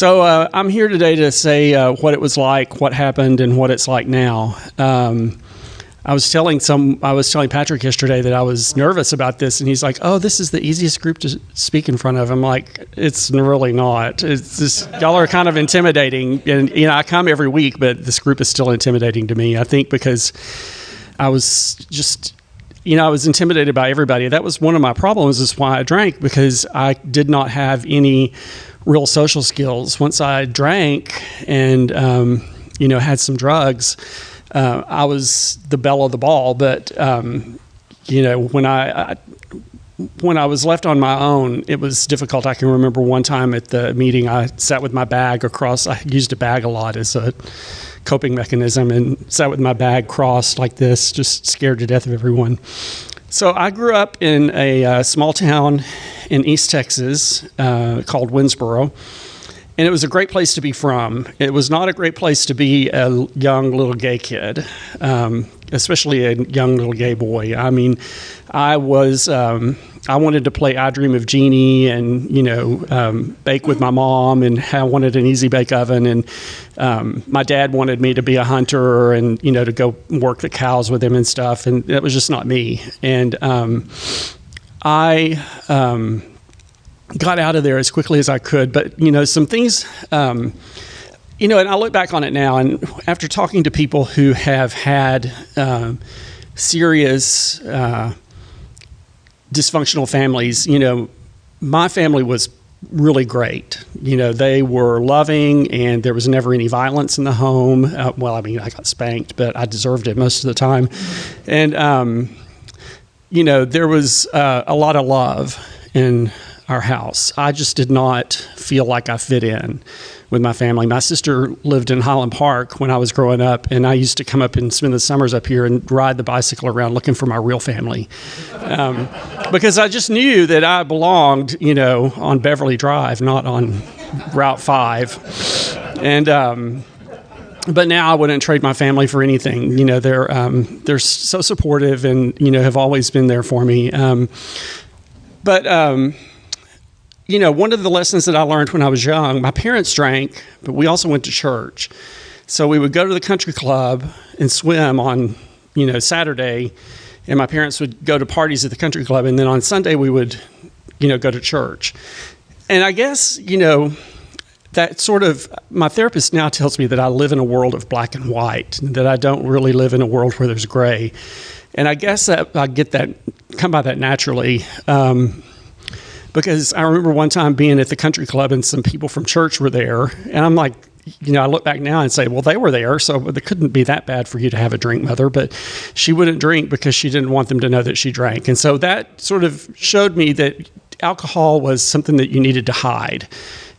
I'm here today to say what it was like, what happened, and what it's like now. I was telling Patrick yesterday that I was nervous about this, and he's like, "Oh, this is the easiest group to speak in front of." I'm like, "It's really not. It's just, y'all are kind of intimidating, and I come every week, but this group is still intimidating to me. I think because I was just." I was intimidated by everybody. That was one of my problems, is why I drank, because I did not have any real social skills. Once I drank and, had some drugs, I was the belle of the ball. But, when I was left on my own, it was difficult. I can remember one time at the meeting, I sat with my bag across. I used a bag a lot as a coping mechanism, and sat with my bag crossed like this, just scared to death of everyone. So I grew up in a small town in East Texas called Winnsboro, and it was a great place to be from. It was not a great place to be a young little gay kid, especially a young little gay boy. I mean, I wanted to play I Dream of Jeannie and, bake with my mom, and I wanted an easy bake oven. And my dad wanted me to be a hunter and, to go work the cows with him and stuff. And that was just not me. And I got out of there as quickly as I could. But, some things, and I look back on it now, and after talking to people who have had serious dysfunctional families, my family was really great. They were loving, and there was never any violence in the home. I got spanked, but I deserved it most of the time. And, there was a lot of love in our house. I just did not feel like I fit in with my family. My sister lived in Highland Park when I was growing up, and I used to come up and spend the summers up here and ride the bicycle around looking for my real family. Because I just knew that I belonged, on Beverly Drive, not on Route 5. And, but now I wouldn't trade my family for anything. They're so supportive and, have always been there for me. One of the lessons that I learned when I was young, my parents drank, but we also went to church. So we would go to the country club and swim on, Saturday, and my parents would go to parties at the country club, and then on Sunday we would, go to church. And I guess, that sort of, my therapist now tells me that I live in a world of black and white, that I don't really live in a world where there's gray. And I guess that I come by that naturally. Because I remember one time being at the country club and some people from church were there. And I'm like, I look back now and say, well, they were there, so it couldn't be that bad for you to have a drink, Mother. But she wouldn't drink because she didn't want them to know that she drank. And so that sort of showed me that alcohol was something that you needed to hide,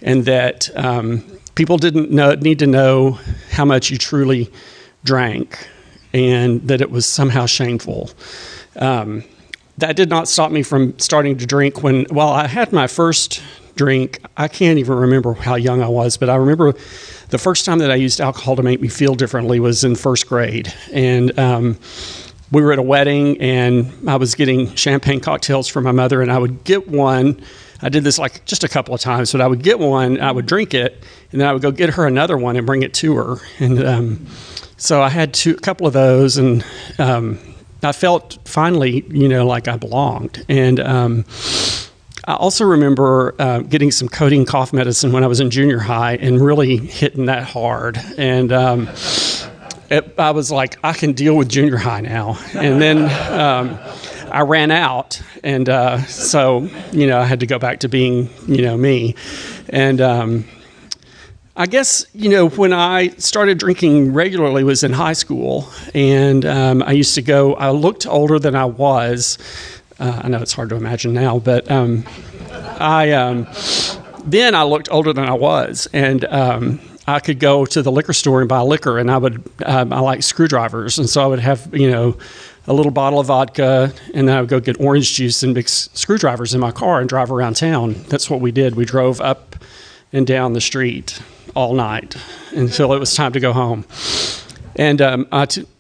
and that people didn't need to know how much you truly drank, and that it was somehow shameful. That did not stop me from starting to drink I had my first drink. I can't even remember how young I was, but I remember the first time that I used alcohol to make me feel differently was in first grade. And we were at a wedding, and I was getting champagne cocktails for my mother, and I would get one. I did this like just a couple of times, but I would get one, I would drink it, and then I would go get her another one and bring it to her. And so I had a couple of those, and I felt finally, like I belonged. And I also remember getting some codeine cough medicine when I was in junior high and really hitting that hard. And I was like, I can deal with junior high now. And then I ran out. And so, I had to go back to being, me. And I guess, when I started drinking regularly was in high school, and I looked older than I was. I know it's hard to imagine now, but then I looked older than I was, and I could go to the liquor store and buy liquor, and I like screwdrivers, and so I would have, a little bottle of vodka, and then I would go get orange juice and mix screwdrivers in my car and drive around town. That's what we did. We drove up and down the street all night until it was time to go home. And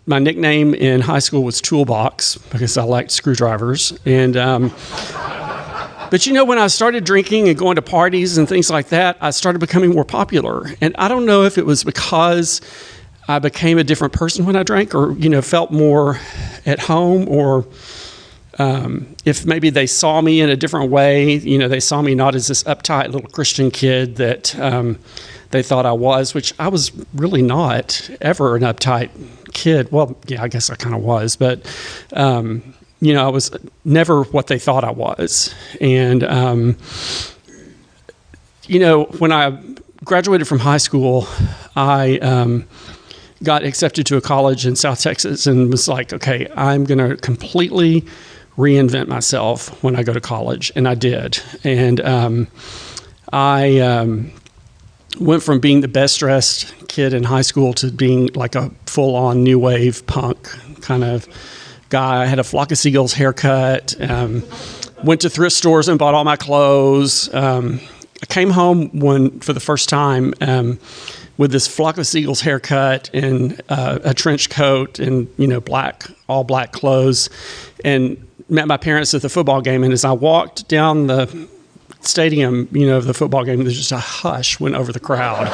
my nickname in high school was Toolbox because I liked screwdrivers. And But when I started drinking and going to parties and things like that, I started becoming more popular. And I don't know if it was because I became a different person when I drank, or felt more at home, or if maybe they saw me in a different way. They saw me not as this uptight little Christian kid that they thought I was, which I was really not ever an uptight kid. Well, yeah, I guess I kind of was, but I was never what they thought I was. And when I graduated from high school, I got accepted to a college in South Texas and was like, okay, I'm going to completely reinvent myself when I go to college. And I did. And I went from being the best dressed kid in high school to being like a full on new wave punk kind of guy. I had a Flock of Seagulls haircut, went to thrift stores and bought all my clothes. I came home for the first time with this Flock of Seagulls haircut and a trench coat and, all black clothes, and met my parents at the football game. And as I walked down the stadium, of the football game, there's just a hush went over the crowd.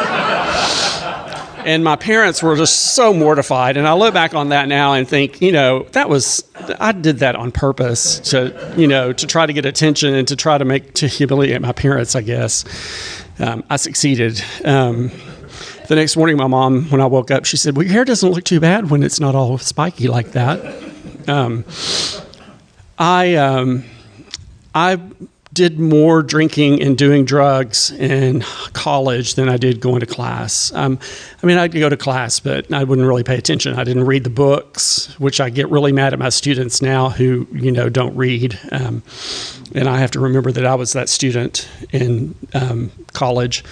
And my parents were just so mortified. And I look back on that now and think, I did that on purpose to try to get attention and to humiliate my parents, I guess. I succeeded. The next morning, my mom, when I woke up, she said, well, your hair doesn't look too bad when it's not all spiky like that. I did more drinking and doing drugs in college than I did going to class. I'd go to class, but I wouldn't really pay attention. I didn't read the books, which I get really mad at my students now who, don't read. And I have to remember that I was that student in college.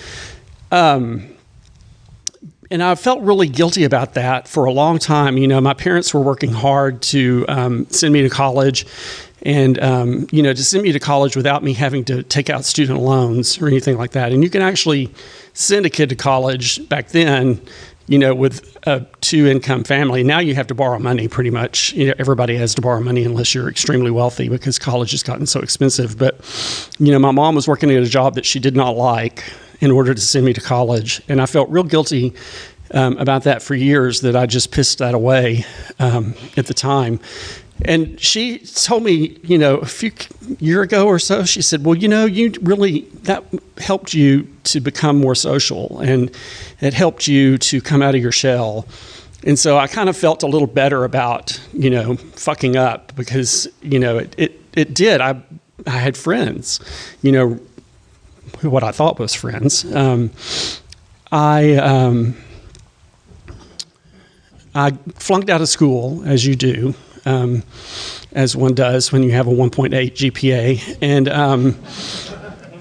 And I felt really guilty about that for a long time. My parents were working hard to send me to college, and to send me to college without me having to take out student loans or anything like that. And you can actually send a kid to college back then, with a 2-income family. Now you have to borrow money pretty much. Everybody has to borrow money unless you're extremely wealthy because college has gotten so expensive. But, my mom was working at a job that she did not like in order to send me to college. And I felt real guilty about that for years, that I just pissed that away at the time. And she told me, a few year ago or so, she said, well, that helped you to become more social, and it helped you to come out of your shell. And so I kind of felt a little better about, fucking up, because, it did. I had friends, what I thought was friends. I flunked out of school, as you do, as one does when you have a 1.8 GPA. And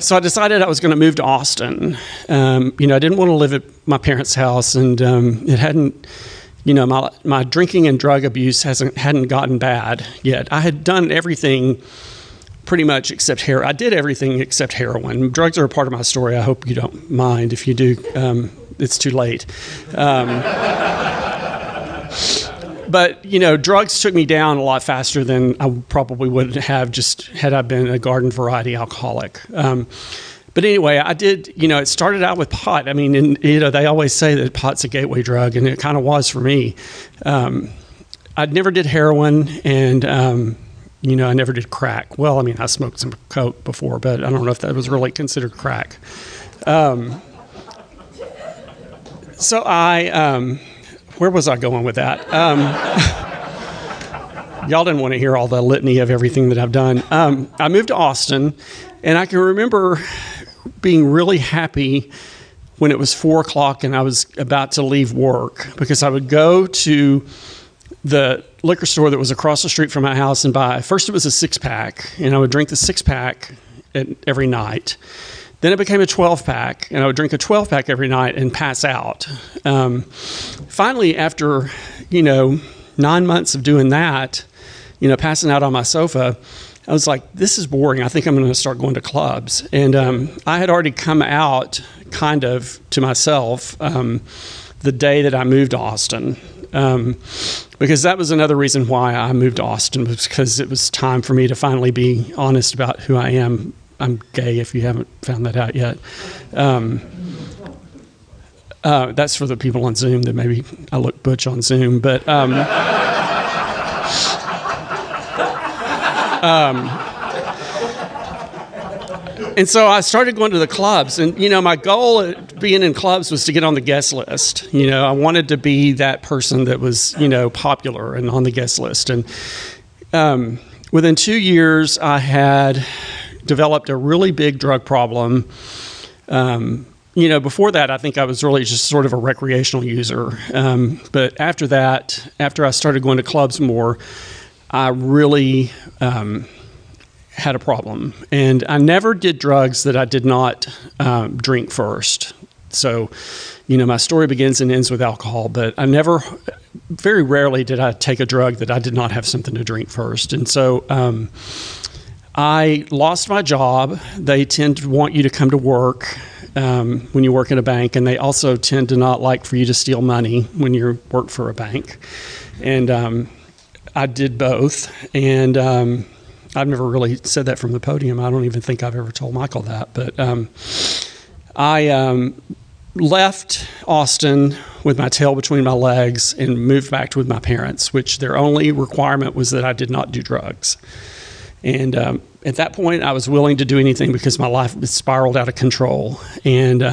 so I decided I was going to move to Austin. I didn't want to live at my parents' house, and it hadn't, my drinking and drug abuse hadn't gotten bad yet. I had done everything pretty much except heroin. I did everything except heroin. Drugs are a part of my story. I hope you don't mind. If you do, it's too late. But, drugs took me down a lot faster than I probably would have just had I been a garden variety alcoholic. But anyway, I did, it started out with pot. They always say that pot's a gateway drug, and it kind of was for me. I never did heroin, and, I never did crack. Well, I smoked some coke before, but I don't know if that was really considered crack. So where was I going with that? Y'all didn't want to hear all the litany of everything that I've done. I moved to Austin, and I can remember being really happy when it was 4 o'clock and I was about to leave work, because I would go to the liquor store that was across the street from my house and buy, first it was a 6-pack, and I would drink the 6-pack every night. Then it became a 12-pack, and I would drink a 12-pack every night and pass out. Finally, after, 9 months of doing that, passing out on my sofa, I was like, this is boring. I think I'm going to start going to clubs. And I had already come out kind of to myself the day that I moved to Austin. Because that was another reason why I moved to Austin, was because it was time for me to finally be honest about who I am. I'm gay if you haven't found that out yet. That's for the people on Zoom that maybe I look butch on Zoom, but and so I started going to the clubs, and my goal at being in clubs was to get on the guest list. I wanted to be that person that was popular and on the guest list. And within 2 years, I had developed a really big drug problem. Before that, I think I was really just sort of a recreational user. But after that, after I started going to clubs more, I really had a problem. And I never did drugs that I did not drink first. So, my story begins and ends with alcohol, but very rarely did I take a drug that I did not have something to drink first. And so I lost my job. They tend to want you to come to work when you work in a bank, and they also tend to not like for you to steal money when you work for a bank. And I did both, and I've never really said that from the podium. I don't even think I've ever told Michael that. But I left Austin with my tail between my legs and moved back with my parents, which their only requirement was that I did not do drugs. And at that point, I was willing to do anything because my life spiraled out of control. And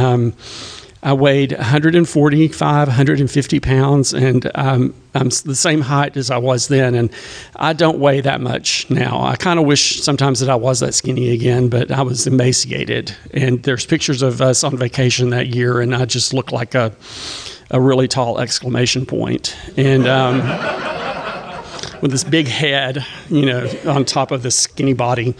I weighed 145, 150 pounds, and I'm the same height as I was then, and I don't weigh that much now. I kind of wish sometimes that I was that skinny again, but I was emaciated. And there's pictures of us on vacation that year, and I just looked like a really tall exclamation point. And with this big head, on top of this skinny body.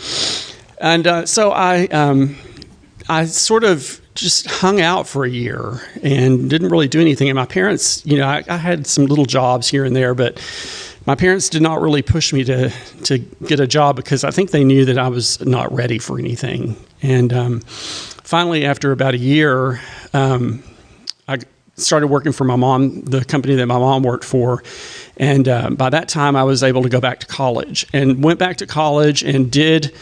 And so I sort of just hung out for a year and didn't really do anything. And my parents, I had some little jobs here and there, but my parents did not really push me to get a job because I think they knew that I was not ready for anything. And finally, after about a year, I started working for my mom, the company that my mom worked for. And by that time, I was able to go back to college and went back to college and did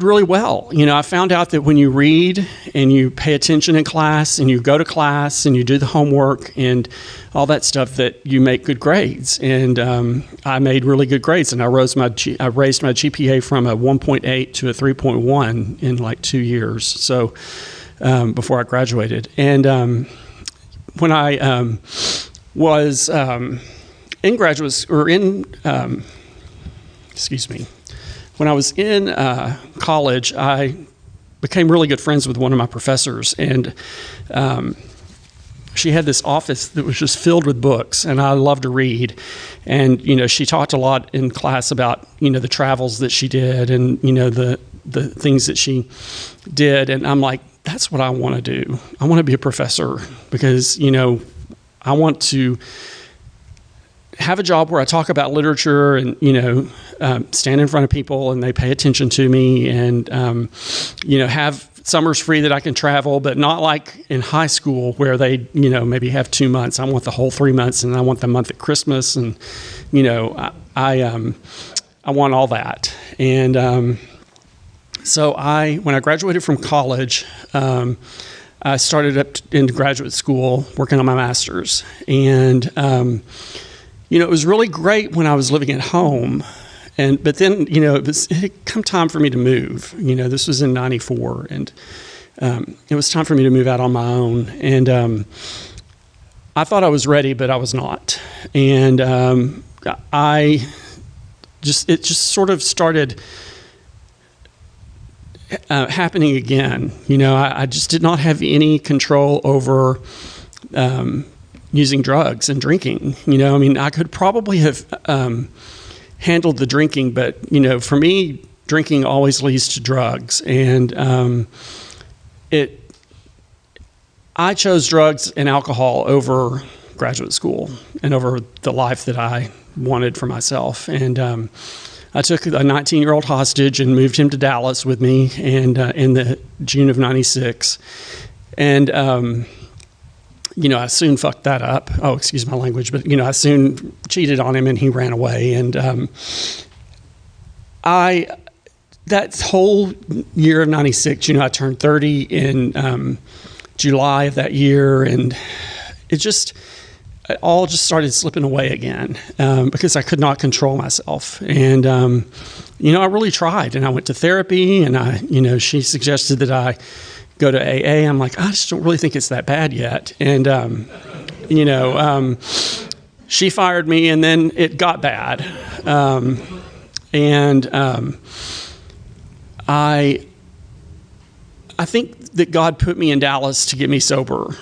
really well. I found out that when you read and you pay attention in class and you go to class and you do the homework and all that stuff, that you make good grades. And I made really good grades, and I raised my GPA from a 1.8 to a 3.1 in like 2 years. So before I graduated, and when I was in graduate or in when I was in college, I became really good friends with one of my professors, and she had this office that was just filled with books, and I loved to read. And she talked a lot in class about the travels that she did, and the things that she did. And I'm like, that's what I want to do. I want to be a professor because I want to have a job where I talk about literature and, stand in front of people and they pay attention to me, and, have summers free that I can travel, but not like in high school where they, maybe have 2 months. I want the whole 3 months, and I want the month at Christmas, and, I want all that. And so when I graduated from college, I started up in graduate school working on my master's. And it was really great when I was living at home. But then, it had come time for me to move. This was in 94, and it was time for me to move out on my own. And I thought I was ready, but I was not. And it just sort of started happening again. I just did not have any control over using drugs and drinking. I could probably have handled the drinking, but for me, drinking always leads to drugs. And I chose drugs and alcohol over graduate school and over the life that I wanted for myself. And I took a 19-year-old hostage and moved him to Dallas with me, and in the June of '96. And I soon fucked that up. Oh, excuse my language, but I soon cheated on him, and he ran away. And I that whole year of 96, I turned 30 in July of that year, and it all just started slipping away again because I could not control myself. And, I really tried, and I went to therapy, and she suggested that I go to AA. I'm like, I just don't really think it's that bad yet. And, she fired me, and then it got bad. I think that God put me in Dallas to get me sober.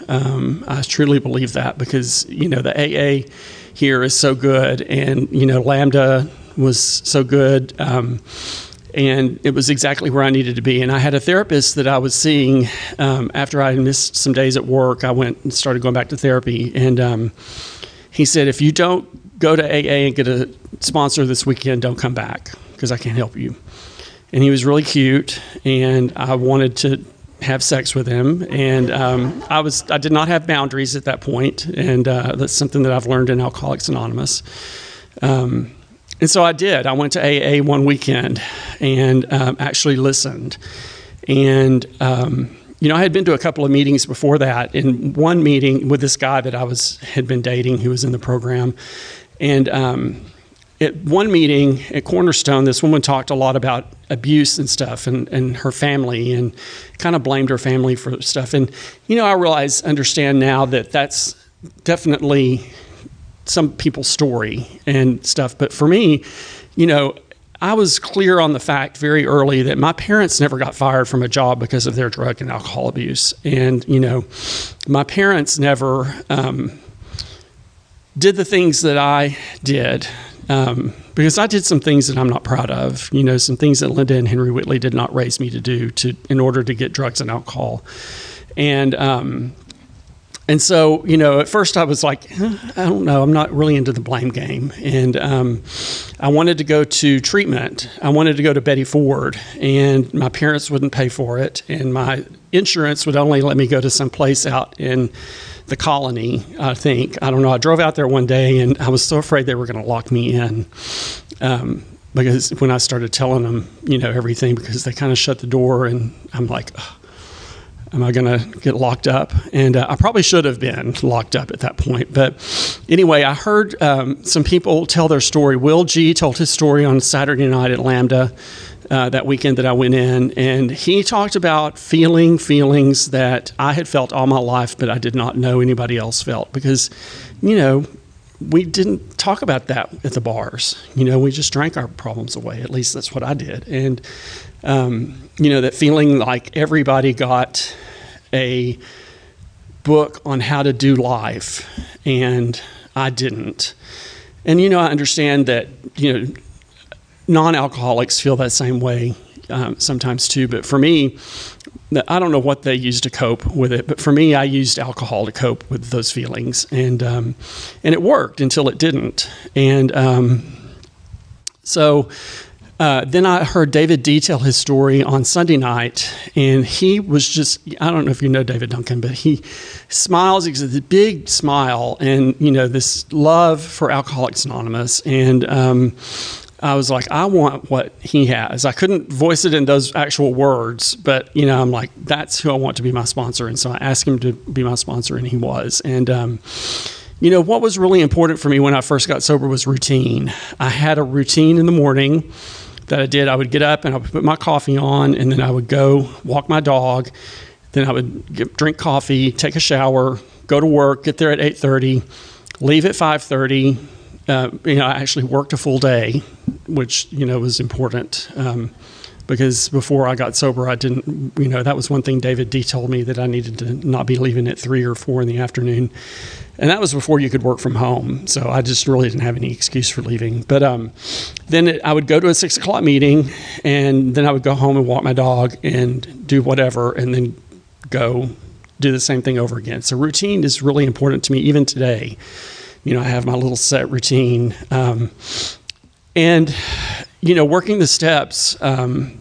I truly believe that because, the AA here is so good, and, Lambda was so good, and it was exactly where I needed to be. And I had a therapist that I was seeing after I missed some days at work. I went and started going back to therapy, and he said, if you don't go to AA and get a sponsor this weekend, don't come back because I can't help you. And he was really cute, and I wanted to have sex with him, and I did not have boundaries at that point, and that's something that I've learned in Alcoholics Anonymous. And so I did. I went to AA one weekend and actually listened. And I had been to a couple of meetings before that. In one meeting with this guy that I had been dating, who was in the program, and at one meeting at Cornerstone, this woman talked a lot about abuse and stuff and her family, and kind of blamed her family for stuff. And, I understand now that that's definitely some people's story and stuff. But for me, I was clear on the fact very early that my parents never got fired from a job because of their drug and alcohol abuse. And, my parents never did the things that I did. Because I did some things that I'm not proud of, some things that Linda and Henry Whitley did not raise me to do in order to get drugs and alcohol. And so, at first I was like, I don't know, I'm not really into the blame game. And I wanted to go to treatment. I wanted to go to Betty Ford, and my parents wouldn't pay for it. And my insurance would only let me go to some place out in the colony, I think. I don't know. I drove out there one day, and I was so afraid they were going to lock me in because when I started telling them, everything, because they kind of shut the door, and I'm like, am I going to get locked up? And I probably should have been locked up at that point. But anyway, I heard some people tell their story. Will G told his story on Saturday night at Lambda that weekend that I went in, and he talked about feelings that I had felt all my life, but I did not know anybody else felt because, we didn't talk about that at the bars. We just drank our problems away. At least that's what I did. And, that feeling like everybody got a book on how to do life, and I didn't. And, I understand that, non-alcoholics feel that same way sometimes too. But for me, I don't know what they use to cope with it, but for me, I used alcohol to cope with those feelings, and it worked until it didn't. And so then I heard David D tell his story on Sunday night, and he was just, I don't know if you know David Duncan, but he smiles, he's a big smile, and, this love for Alcoholics Anonymous. And I was like, I want what he has. I couldn't voice it in those actual words, but, I'm like, that's who I want to be my sponsor. And so I asked him to be my sponsor, and he was. And, what was really important for me when I first got sober was routine. I had a routine in the morning that I did. I would get up and I would put my coffee on, and then I would go walk my dog. Then I would drink coffee, take a shower, go to work, get there at 8:30, leave at 5:30. I actually worked a full day, which, was important because before I got sober, I didn't, that was one thing David D told me, that I needed to not be leaving at 3 or 4 in the afternoon. And that was before you could work from home. So I just really didn't have any excuse for leaving. But then I would go to a 6 o'clock meeting, and then I would go home and walk my dog and do whatever, and then go do the same thing over again. So routine is really important to me even today. I have my little set routine. And, working the steps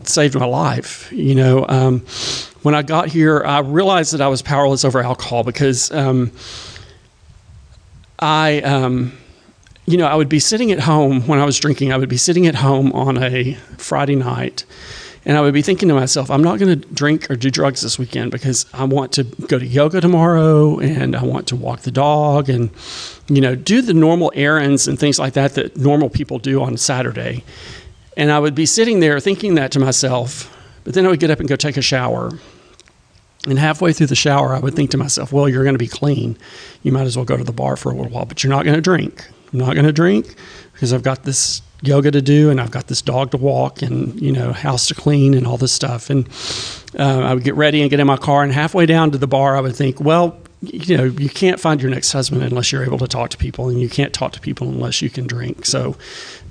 saved my life. When I got here, I realized that I was powerless over alcohol because I would be sitting at home when I was drinking. I would be sitting at home on a Friday night, and I would be thinking to myself, I'm not going to drink or do drugs this weekend because I want to go to yoga tomorrow, and I want to walk the dog and, do the normal errands and things like that normal people do on Saturday. And I would be sitting there thinking that to myself, but then I would get up and go take a shower. And halfway through the shower, I would think to myself, well, you're going to be clean. You might as well go to the bar for a little while, but you're not going to drink. I'm not going to drink because I've got this yoga to do, and I've got this dog to walk, and, house to clean and all this stuff. And I would get ready and get in my car, and halfway down to the bar, I would think, well, you can't find your next husband unless you're able to talk to people, and you can't talk to people unless you can drink. So,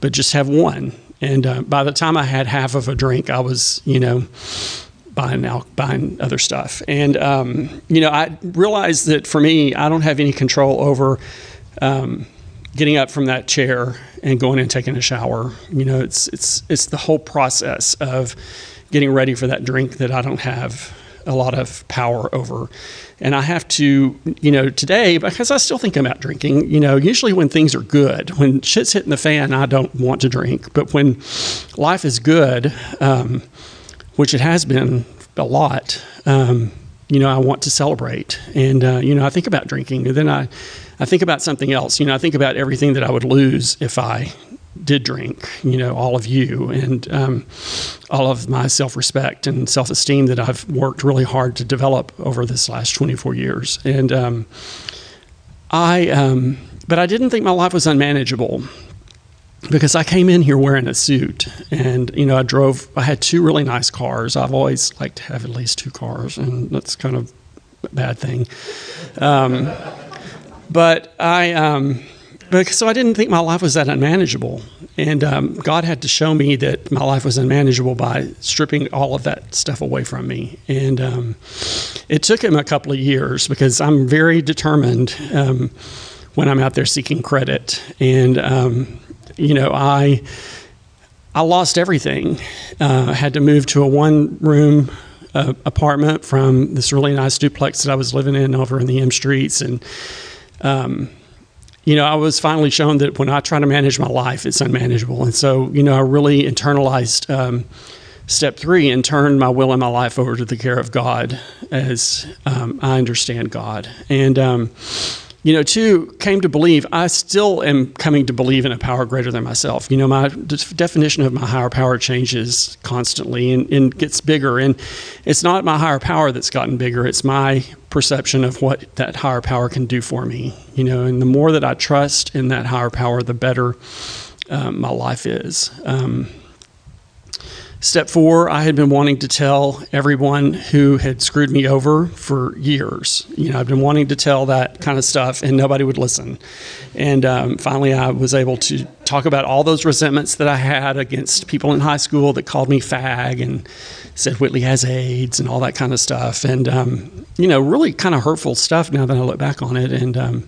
but just have one. And by the time I had half of a drink, I was, buying other stuff. And, I realized that for me, I don't have any control over getting up from that chair and going and taking a shower. It's the whole process of getting ready for that drink that I don't have a lot of power over. And I have to, today, because I still think about drinking, usually when things are good, when shit's hitting the fan, I don't want to drink. But when life is good, which it has been a lot, I want to celebrate. And, I think about drinking, and then I think about something else. I think about everything that I would lose if I did drink, all of you, and all of my self-respect and self-esteem that I've worked really hard to develop over this last 24 years. And but I didn't think my life was unmanageable, because I came in here wearing a suit, and, I had two really nice cars. I've always liked to have at least two cars, and that's kind of a bad thing. So I didn't think my life was that unmanageable. And God had to show me that my life was unmanageable by stripping all of that stuff away from me. And it took him a couple of years, because I'm very determined when I'm out there seeking credit. And, I lost everything. I had to move to a one-room apartment from this really nice duplex that I was living in over in the M Streets. And, I was finally shown that when I try to manage my life, it's unmanageable. And so, I really internalized step 3 and turned my will and my life over to the care of God as I understand God. And, 2, came to believe, I still am coming to believe in a power greater than myself. My definition of my higher power changes constantly and gets bigger. And it's not my higher power that's gotten bigger. It's my perception of what that higher power can do for me. And the more that I trust in that higher power, the better my life is. Step 4, I had been wanting to tell everyone who had screwed me over for years. I've been wanting to tell that kind of stuff, and nobody would listen. And finally, I was able to talk about all those resentments that I had against people in high school that called me fag and said Whitley has AIDS and all that kind of stuff. And, really kind of hurtful stuff now that I look back on it. And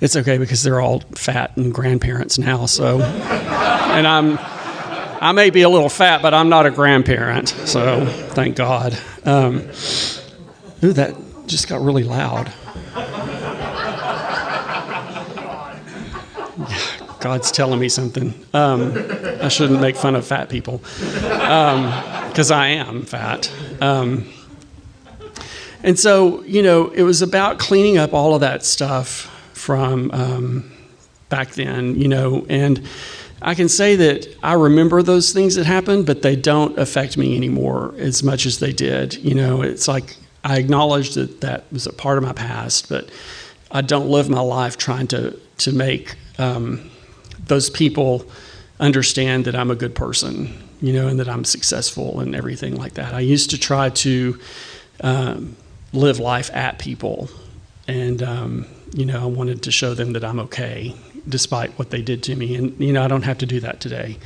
it's okay, because they're all fat and grandparents now. So, and I may be a little fat, but I'm not a grandparent, so thank God. That just got really loud. God's telling me something. I shouldn't make fun of fat people, because I am fat. And so, it was about cleaning up all of that stuff from back then, and I can say that I remember those things that happened, but they don't affect me anymore as much as they did. It's like I acknowledge that was a part of my past, but I don't live my life trying to make those people understand that I'm a good person, and that I'm successful and everything like that. I used to try to live life at people, and I wanted to show them that I'm okay, despite what they did to me. And, I don't have to do that today.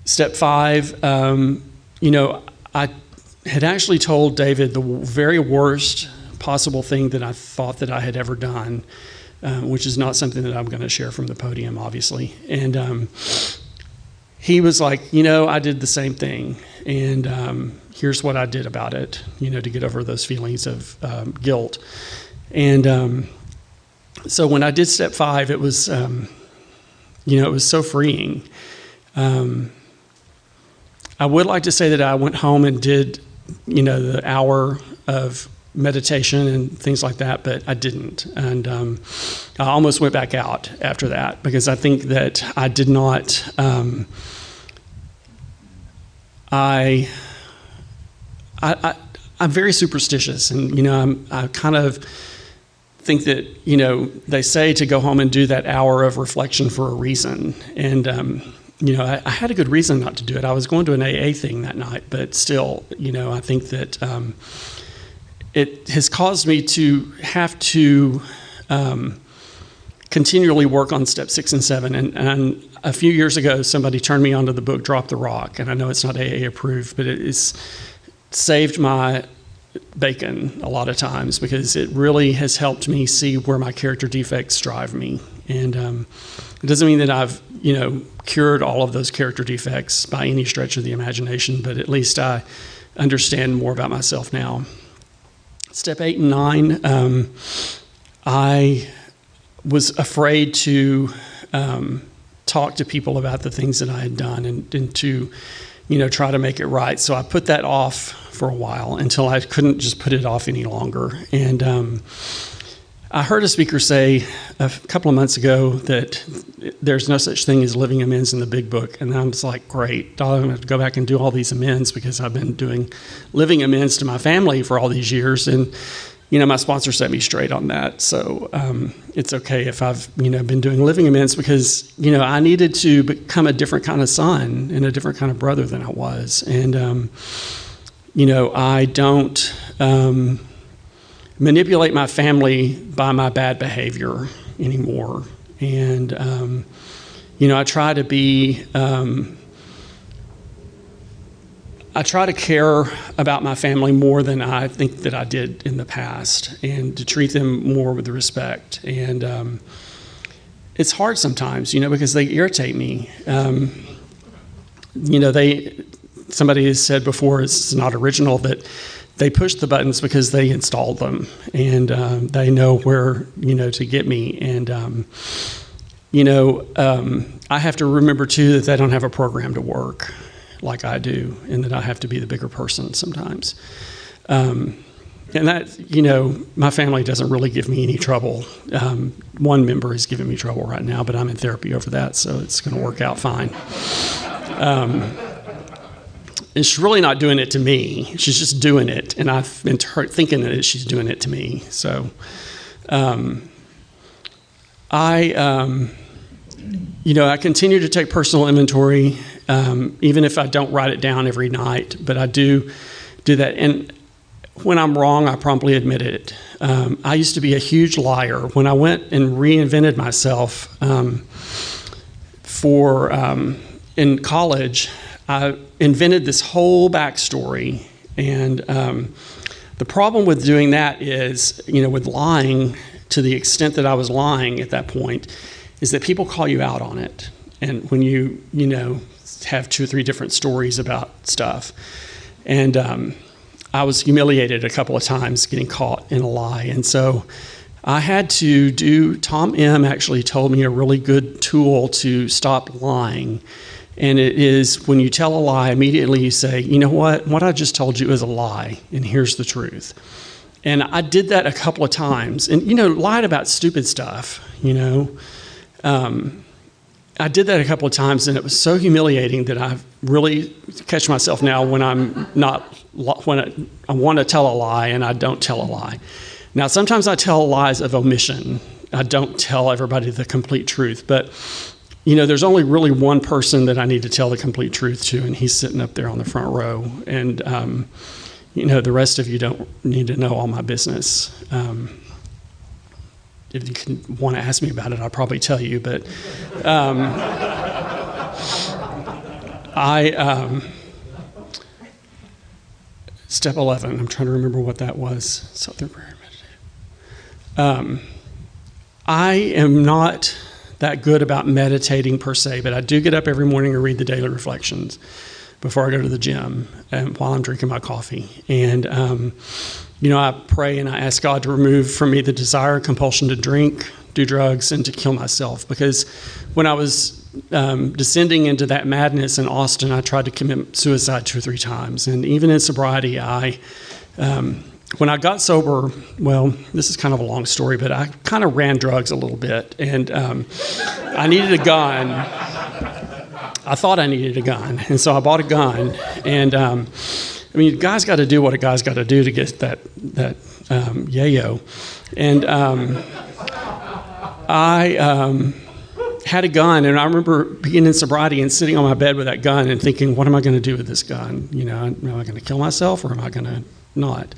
Step 5, I had actually told David the very worst possible thing that I thought that I had ever done, which is not something that I'm going to share from the podium, obviously. And he was like, I did the same thing. And here's what I did about it, to get over those feelings of guilt. And So when I did step 5, it was, it was so freeing. I would like to say that I went home and did, the hour of meditation and things like that, but I didn't. And I almost went back out after that because I think that I did not, I'm very superstitious, and, I kind of think that, they say to go home and do that hour of reflection for a reason. And, I had a good reason not to do it. I was going to an AA thing that night, but still, I think that it has caused me to have to continually work on step 6 and 7. And a few years ago, somebody turned me onto the book Drop the Rock. And I know it's not AA approved, but it has saved my bacon a lot of times because it really has helped me see where my character defects drive me. And it doesn't mean that I've, cured all of those character defects by any stretch of the imagination, but at least I understand more about myself now. Step 8 and 9, I was afraid to talk to people about the things that I had done and to, try to make it right. So I put that off for a while until I couldn't just put it off any longer. And I heard a speaker say a couple of months ago that there's no such thing as living amends in the big book. And I was like, great, I'm going to have to go back and do all these amends because I've been doing living amends to my family for all these years. And, my sponsor set me straight on that. So it's okay if I've, been doing living amends because, I needed to become a different kind of son and a different kind of brother than I was. And, I don't manipulate my family by my bad behavior anymore. And, I try to be, I try to care about my family more than I think that I did in the past and to treat them more with respect. And it's hard sometimes, because they irritate me. Somebody has said before, it's not original, that they push the buttons because they installed them and they know where, to get me. And, I have to remember too that they don't have a program to work like I do, and that I have to be the bigger person sometimes. And that, my family doesn't really give me any trouble. One member is giving me trouble right now, but I'm in therapy over that, so it's going to work out fine. And she's really not doing it to me. She's just doing it, and I've been thinking that she's doing it to me. So I continue to take personal inventory, even if I don't write it down every night, but I do that. And when I'm wrong, I promptly admit it. I used to be a huge liar. When I went and reinvented myself in college, I invented this whole backstory. And the problem with doing that is, with lying, to the extent that I was lying at that point, is that people call you out on it. And when you have 2 or 3 different stories about stuff. And I was humiliated a couple of times getting caught in a lie. And so I had to Tom M. actually told me a really good tool to stop lying. And it is when you tell a lie, immediately you say, you know what I just told you is a lie, and here's the truth. And I did that a couple of times and, lied about stupid stuff, I did that a couple of times, and it was so humiliating that I really catch myself now when I want to tell a lie and I don't tell a lie. Now, sometimes I tell lies of omission. I don't tell everybody the complete truth, but there's only really one person that I need to tell the complete truth to, and he's sitting up there on the front row. And, the rest of you don't need to know all my business. If you want to ask me about it, I'll probably tell you. But step 11, I'm trying to remember what that was. Southern prayer meditation. I am not that good about meditating per se, but I do get up every morning and read the daily reflections before I go to the gym while I'm drinking my coffee. And, I pray and I ask God to remove from me the desire, compulsion to drink, do drugs and to kill myself, because when I was descending into that madness in Austin, I tried to commit suicide 2 or 3 times. And even in sobriety, when I got sober, well, this is kind of a long story, but I kind of ran drugs a little bit, and I needed a gun. I thought I needed a gun, and so I bought a gun. And I mean, a guy's got to do what a guy's got to do to get that yayo. And I had a gun, and I remember being in sobriety and sitting on my bed with that gun and thinking, what am I going to do with this gun? You know, am I going to kill myself, or am I going to not?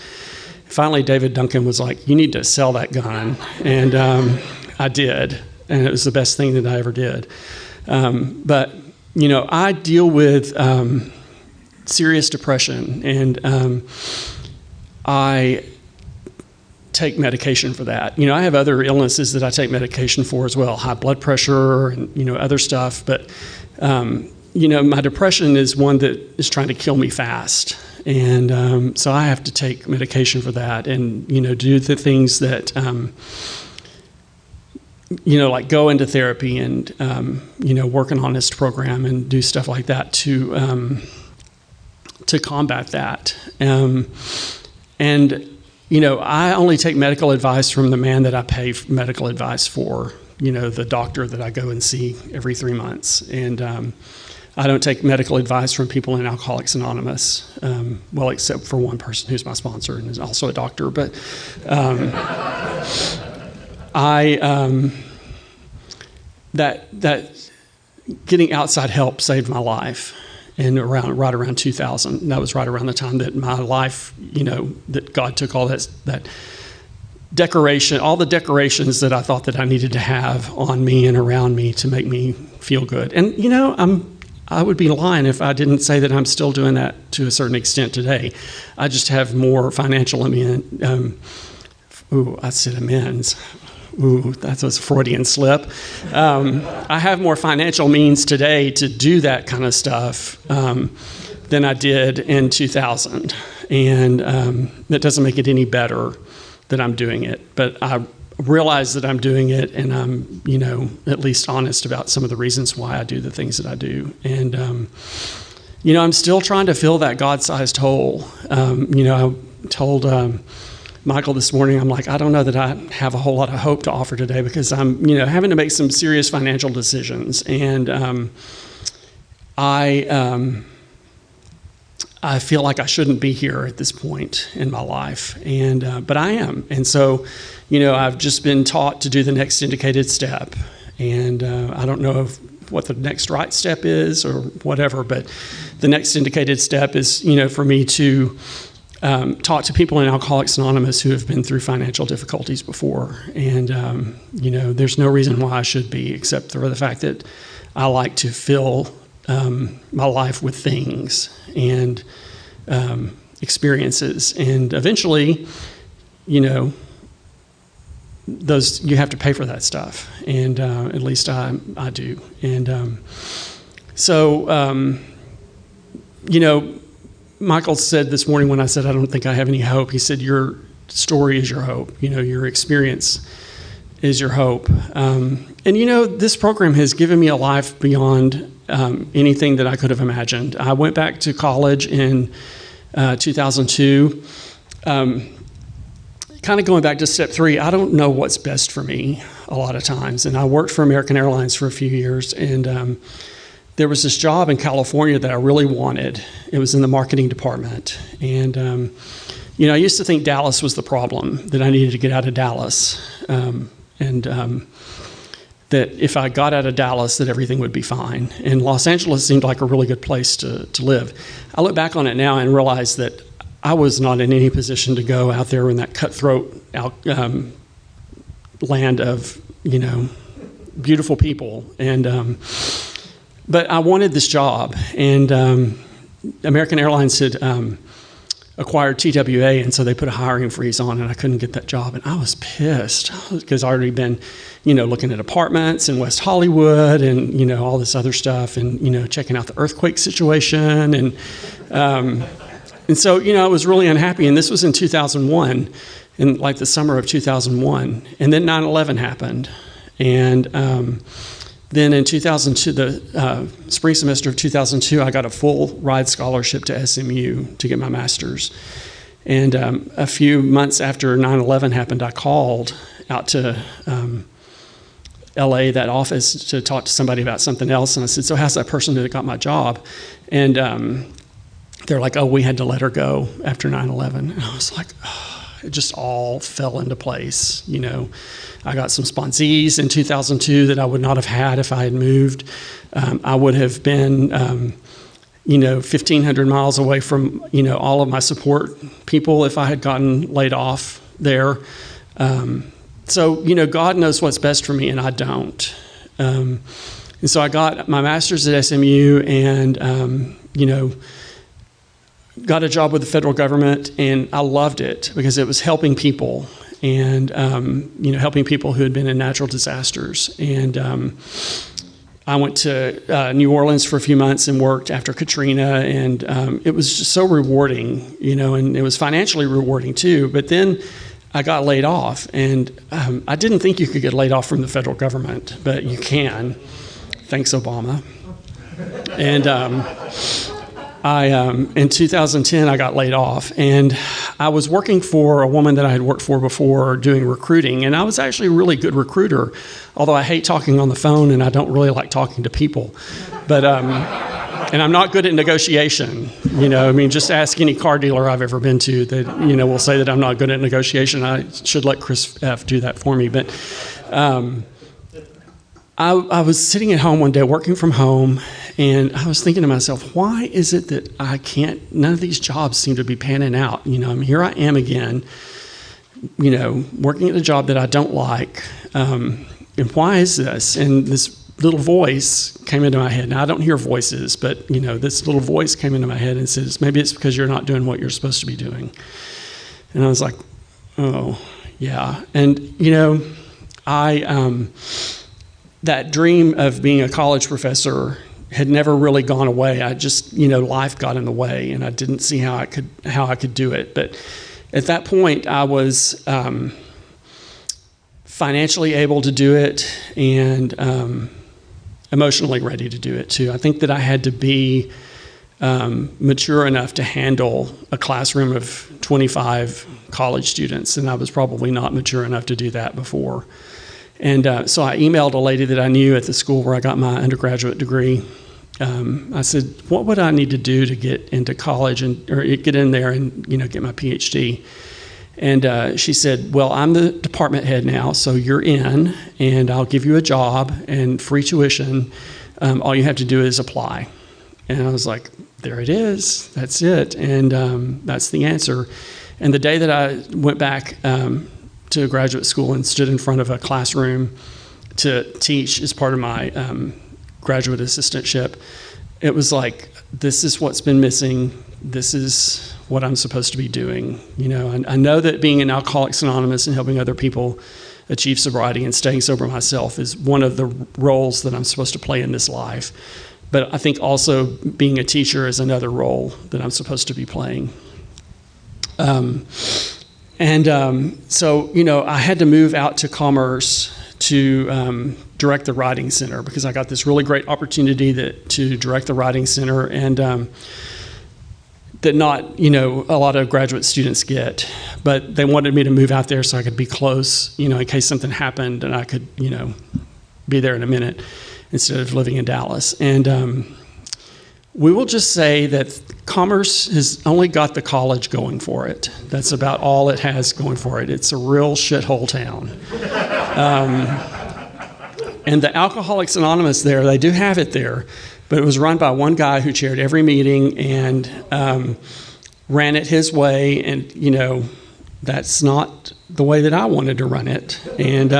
Finally, David Duncan was like, you need to sell that gun. And I did, and it was the best thing that I ever did. But, you know, I deal with serious depression, and I take medication for that. You know, I have other illnesses that I take medication for as well, high blood pressure and, you know, other stuff. But, you know, my depression is one that is trying to kill me fast. And so I have to take medication for that, and, you know, do the things that, you know, like go into therapy and, you know, work an honest program and do stuff like that to combat that. And, you know, I only take medical advice from the man that I pay medical advice for, you know, the doctor that I go and see every 3 months. And I don't take medical advice from people in Alcoholics Anonymous, well, except for one person who's my sponsor and is also a doctor. But that getting outside help saved my life. And right around 2000, that was right around the time that my life, you know, that God took all that decoration, all the decorations that I thought that I needed to have on me and around me to make me feel good. And, you know, I would be lying if I didn't say that I'm still doing that to a certain extent today. I just have more financial I said amends. Ooh, that was a Freudian slip. I have more financial means today to do that kind of stuff than I did in 2000. And that doesn't make it any better that I'm doing it. But I realize that I'm doing it, and I'm, you know, at least honest about some of the reasons why I do the things that I do. And, you know, I'm still trying to fill that God-sized hole. You know, I told Michael this morning, I'm like, I don't know that I have a whole lot of hope to offer today, because I'm, you know, having to make some serious financial decisions. And I feel like I shouldn't be here at this point in my life, and but I am. And so, you know, I've just been taught to do the next indicated step, and I don't know what the next right step is or whatever, but the next indicated step is, you know, for me to talk to people in Alcoholics Anonymous who have been through financial difficulties before. And, you know, there's no reason why I should be, except for the fact that I like to fill my life with things and experiences. And eventually, you know, you have to pay for that stuff. And at least I do. And so, you know, Michael said this morning when I said, I don't think I have any hope, he said, your story is your hope. You know, your experience is your hope. And, you know, this program has given me a life beyond anything that I could have imagined. I went back to college in 2002. Kind of going back to step 3, I don't know what's best for me a lot of times. And I worked for American Airlines for a few years, and there was this job in California that I really wanted. It was in the marketing department. And, you know, I used to think Dallas was the problem, that I needed to get out of Dallas. That if I got out of Dallas, that everything would be fine. And Los Angeles seemed like a really good place to live. I look back on it now and realize that I was not in any position to go out there in that cutthroat land of, you know, beautiful people. And but I wanted this job, and American Airlines had acquired TWA, and so they put a hiring freeze on, and I couldn't get that job, and I was pissed because I'd already been, you know, looking at apartments in West Hollywood and, you know, all this other stuff, and, you know, checking out the earthquake situation, and so, you know, I was really unhappy. And this was in 2001, in like the summer of 2001, and then 9/11 happened, And then in 2002, the spring semester of 2002, I got a full ride scholarship to SMU to get my master's. And a few months after 9/11 happened, I called out to LA, that office, to talk to somebody about something else. And I said, so how's that person that got my job? And they're like, oh, we had to let her go after 9/11. And I was like, oh, it just all fell into place. You know, I got some sponsees in 2002 that I would not have had if I had moved. I would have been, 1,500 miles away from, all of my support people if I had gotten laid off there. So, God knows what's best for me, and I don't. And so I got my master's at SMU and, got a job with the federal government, and I loved it because it was helping people and, helping people who had been in natural disasters. And I went to New Orleans for a few months and worked after Katrina, and it was just so rewarding, and it was financially rewarding too. But then I got laid off, and I didn't think you could get laid off from the federal government, but you can. Thanks, Obama. And in 2010, I got laid off, and I was working for a woman that I had worked for before doing recruiting, and I was actually a really good recruiter, although I hate talking on the phone, and I don't really like talking to people. But and I'm not good at negotiation. Just ask any car dealer I've ever been to that, will say that I'm not good at negotiation. I should let Chris F. do that for me. But I was sitting at home one day working from home, and I was thinking to myself, why is it that none of these jobs seem to be panning out? Here I am again, working at a job that I don't like. And why is this? And this little voice came into my head. Now, I don't hear voices, but, this little voice came into my head and says, maybe it's because you're not doing what you're supposed to be doing. And I was like, oh, yeah. And, that dream of being a college professor had never really gone away. I just, life got in the way, and I didn't see how I could do it. But at that point, I was financially able to do it, and emotionally ready to do it too. I think that I had to be mature enough to handle a classroom of 25 college students, and I was probably not mature enough to do that before. And so I emailed a lady that I knew at the school where I got my undergraduate degree. I said, what would I need to do to get into college or get in there and get my PhD? And she said, well, I'm the department head now, so you're in, and I'll give you a job and free tuition. All you have to do is apply. And I was like, there it is. That's it. And that's the answer. And the day that I went back to graduate school and stood in front of a classroom to teach as part of my graduate assistantship, it was like, this is what's been missing. This is what I'm supposed to be doing. I know that being in Alcoholics Anonymous and helping other people achieve sobriety and staying sober myself is one of the roles that I'm supposed to play in this life. But I think also being a teacher is another role that I'm supposed to be playing. So, I had to move out to Commerce to direct the Writing Center because I got this really great opportunity to direct the Writing Center, and that not, a lot of graduate students get. But they wanted me to move out there so I could be close, in case something happened and I could, be there in a minute instead of living in Dallas. And we will just say that Commerce has only got the college going for it. That's about all it has going for it. It's a real shithole town. And the Alcoholics Anonymous there, they do have it there, but it was run by one guy who chaired every meeting and ran it his way. And, that's not the way that I wanted to run it. And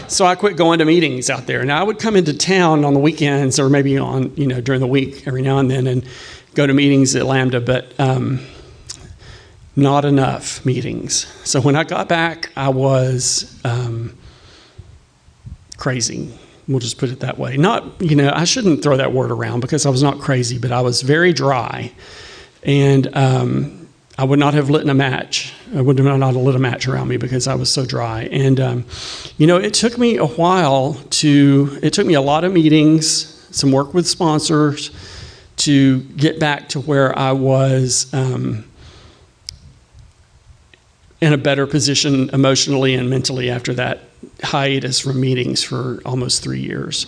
so I quit going to meetings out there. Now I would come into town on the weekends or maybe on, during the week every now and then and go to meetings at Lambda, but not enough meetings. So when I got back, I was crazy. We'll just put it that way. Not, I shouldn't throw that word around because I was not crazy, but I was very dry. And I would not have lit a match. I would have not lit a match around me because I was so dry. And, it took me a while it took me a lot of meetings, some work with sponsors to get back to where I was in a better position emotionally and mentally after that hiatus from meetings for almost 3 years.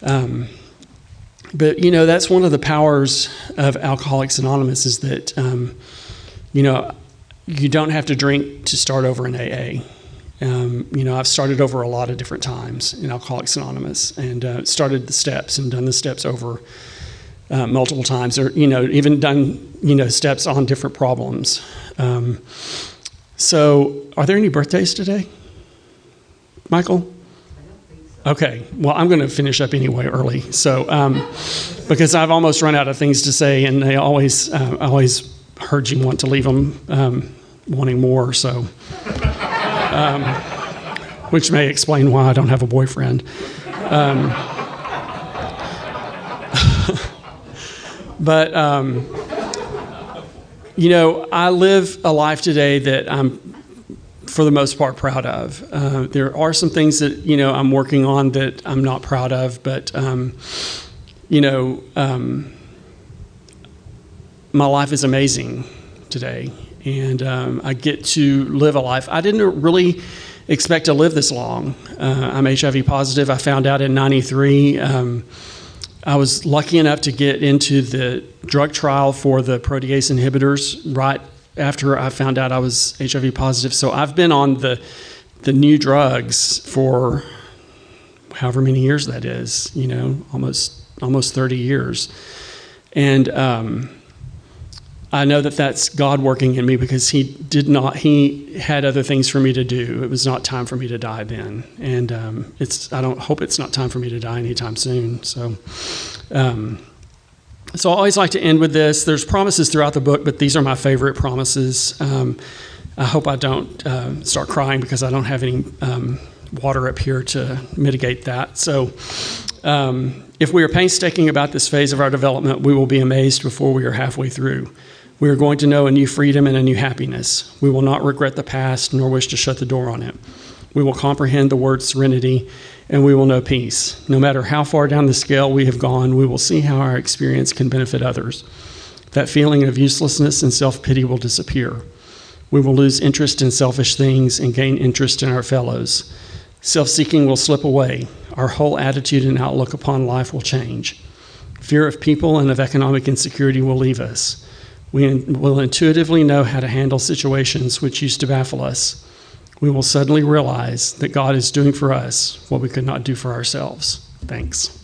But, that's one of the powers of Alcoholics Anonymous is that, you don't have to drink to start over in AA. I've started over a lot of different times in Alcoholics Anonymous and started the steps and done the steps over multiple times or, even done, steps on different problems. So are there any birthdays today? Michael? I don't think so. Okay. Well, I'm going to finish up anyway early. So, because I've almost run out of things to say and I always heard you want to leave them wanting more. So, which may explain why I don't have a boyfriend. But, I live a life today that I'm, for the most part, proud of. There are some things that, I'm working on that I'm not proud of, but, my life is amazing today. And I get to live a life. I didn't really expect to live this long. I'm HIV positive. I found out in 93. I was lucky enough to get into the drug trial for the protease inhibitors right after I found out I was HIV positive. So I've been on the new drugs for however many years that is, almost 30 years. And I know that that's God working in me because he had other things for me to do. It was not time for me to die then. And I don't hope it's not time for me to die anytime soon. So I always like to end with this. There's promises throughout the book, but these are my favorite promises. I hope I don't start crying because I don't have any water up here to mitigate that. So if we are painstaking about this phase of our development, we will be amazed before we are halfway through. We are going to know a new freedom and a new happiness. We will not regret the past nor wish to shut the door on it. We will comprehend the word serenity and we will know peace. No matter how far down the scale we have gone, we will see how our experience can benefit others. That feeling of uselessness and self-pity will disappear. We will lose interest in selfish things and gain interest in our fellows. Self-seeking will slip away. Our whole attitude and outlook upon life will change. Fear of people and of economic insecurity will leave us. We will intuitively know how to handle situations which used to baffle us. We will suddenly realize that God is doing for us what we could not do for ourselves. Thanks.